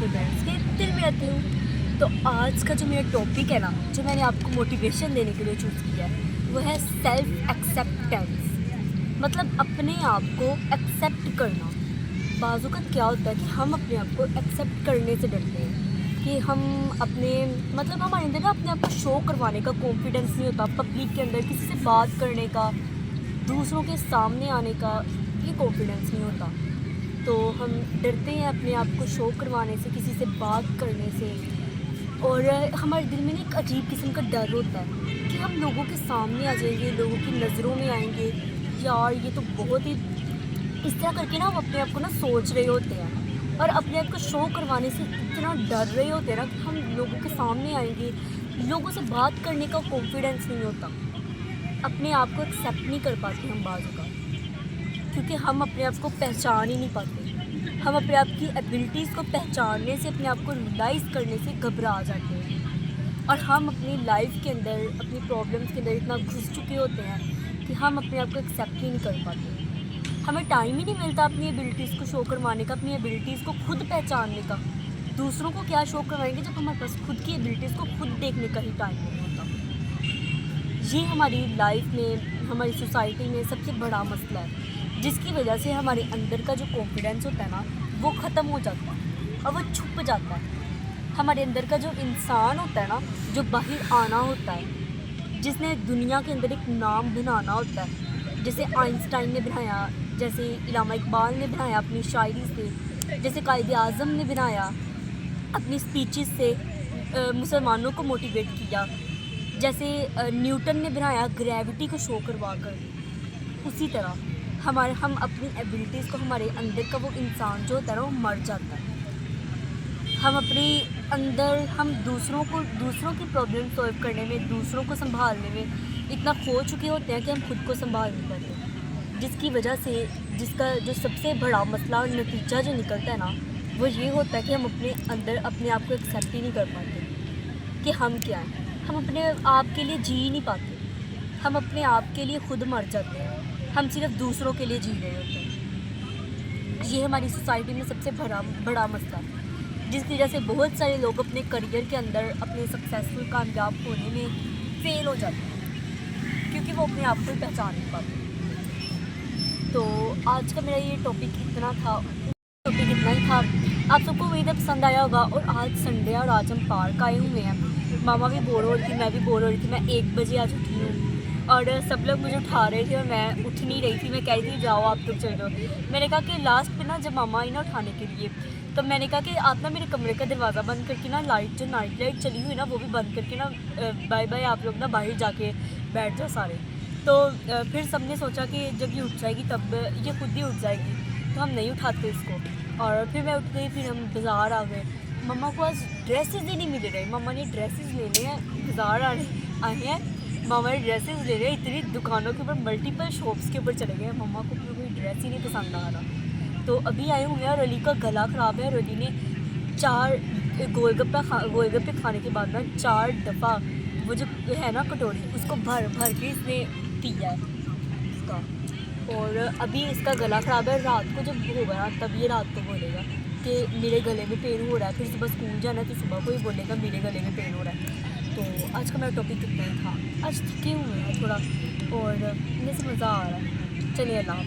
Students के दिल में रहती हूँ। तो आज का जो मेरा टॉपिक है ना, जो मैंने आपको मोटिवेशन देने के लिए चूज़ किया है, वो है सेल्फ एक्सेप्टेंस। मतलब अपने आप को एक्सेप्ट करना। बाज़ औक़ात क्या होता है कि हम अपने आप को एक्सेप्ट करने से डरते हैं कि हम अपने मतलब हमारे अंदर ना अपने आप को शो करवाने का कॉन्फिडेंस नहीं होता, पब्लिक के अंदर किसी से बात करने का, दूसरों के सामने आने का ये कॉन्फिडेंस नहीं होता। तो हम डरते हैं अपने आप को शो करवाने से, किसी से बात करने से। और हमारे दिल में ना एक अजीब किस्म का डर होता है कि हम लोगों के सामने आ जाएंगे, लोगों की नज़रों में आएंगे। यार ये तो बहुत ही इस तरह करके ना हम अपने आप को ना सोच रहे होते हैं और अपने आप को शो करवाने से इतना डर रहे होते हैं ना कि हम लोगों के सामने आएंगे, लोगों से बात करने का कॉन्फिडेंस नहीं होता, अपने आप को एक्सेप्ट नहीं कर पाते हम बाज़ों का, क्योंकि हम अपने आप को पहचान ही नहीं पाते। हम अपने आप की एबिलिटीज़ को पहचानने से, अपने आप को रियलाइज़ करने से घबरा जाते हैं और हम अपनी लाइफ के अंदर, अपनी प्रॉब्लम्स के अंदर इतना घुस चुके होते हैं कि हम अपने आप को एक्सेप्ट ही नहीं कर पाते। हमें टाइम ही नहीं मिलता अपनी एबिलिटीज़ को शो करवाने का, अपनी एबिलिटीज़ को खुद पहचानने का। दूसरों को क्या शो करवाएंगे जब हमारे पास खुद की एबिलिटीज़ को खुद देखने का ही टाइम नहीं होता। ये हमारी लाइफ में, हमारी सोसाइटी में सबसे बड़ा मसला है, जिसकी वजह से हमारे अंदर का जो कॉन्फिडेंस होता है ना, वो ख़त्म हो जाता है और वो छुप जाता है। हमारे अंदर का जो इंसान होता है ना, जो बाहर आना होता है, जिसने दुनिया के अंदर एक नाम बनाना होता है, जैसे आइंस्टाइन ने बनाया, जैसे इलामा इकबाल ने बनाया अपनी शायरी से, जैसे कायद आज़म ने बनाया अपनी स्पीचेस से, मुसलमानों को मोटिवेट किया, जैसे न्यूटन ने बनाया ग्रेविटी को शो करवा कर। उसी तरह हम अपनी एबिलिटीज़ को, हमारे अंदर का वो इंसान जो होता है ना, वो मर जाता है। हम अपने अंदर, हम दूसरों की प्रॉब्लम सॉल्व करने में, दूसरों को संभालने में इतना खो चुके होते हैं कि हम खुद को संभाल नहीं पाते, जिसकी वजह से, जिसका जो सबसे बड़ा मसला और नतीजा जो निकलता है ना, वो ये होता है कि हम अपने अंदर अपने आप को एक्सेप्ट ही नहीं कर पाते कि हम क्या हैं। हम अपने आप के लिए जी ही नहीं पाते, हम अपने आप के लिए खुद मर जाते हैं, हम सिर्फ दूसरों के लिए जी रहे होते हैं। ये हमारी सोसाइटी में सबसे बड़ा मसला है, जिसकी वजह से बहुत सारे लोग अपने करियर के अंदर, अपने सक्सेसफुल कामयाब होने में फेल हो जाते हैं, क्योंकि वो अपने आप को पहचान नहीं पाते। तो आज का मेरा ये टॉपिक इतना ही था। आप सबको उम्मीद है पसंद आया होगा। और आज संडे और आज हम पार्क आए हुए हैं। मामा भी बोर हो रही थी, मैं भी बोर हो रही थी। मैं 1 बजे आज उठी हूँ और सब लोग मुझे उठा रहे थे और मैं उठ नहीं रही थी। मैं कह रही थी जाओ आप लोग चल जाओ। मैंने कहा कि लास्ट पे ना जब मामा आई ना उठाने के लिए, तो मैंने कहा कि आप ना मेरे कमरे का दरवाज़ा बंद करके ना, लाइट जो नाइट लाइट चली हुई ना वो भी बंद करके ना, बाय बाय, आप लोग ना बाहर जाके बैठ जाओ सारे। तो फिर सबने सोचा कि जब ये उठ जाएगी तब ये खुद ही उठ जाएगी, तो हम नहीं उठाते इसको। और फिर मैं उठ गई, फिर हम बाज़ार आ गए। मम्मा को आज ड्रेसेस ही नहीं मिल रहे। मम्मा ने ड्रेसेस लेने हैं, बाज़ार आए हैं, मामा ने ड्रेसेस ले रहे हैं। इतनी दुकानों के ऊपर, मल्टीपल शॉप्स के ऊपर चले गए। मम्मा को कोई ड्रेस ही नहीं पसंद आ रहा। तो अभी आए हुए हैं और अली का गला ख़राब है और अली ने 4 गोलगप्पे खाने के बाद ना 4 दफ़ा वो जो है ना कटोरी, उसको भर भर के इसने पिया है इसका। और अभी इसका गला ख़राब है। रात को जब होगा तब ये रात को बोलेगा कि मेरे गले में पेन हो रहा है। फिर सुबह स्कूल जाना है तो सुबह को ही बोलेगा मेरे गले में पेन हो रहा है। तो आज का मेरा टॉपिक इतना ही था। आज थके हुए हैं थोड़ा और मुझे से मज़ा आ रहा है। चलिए अल्लाह।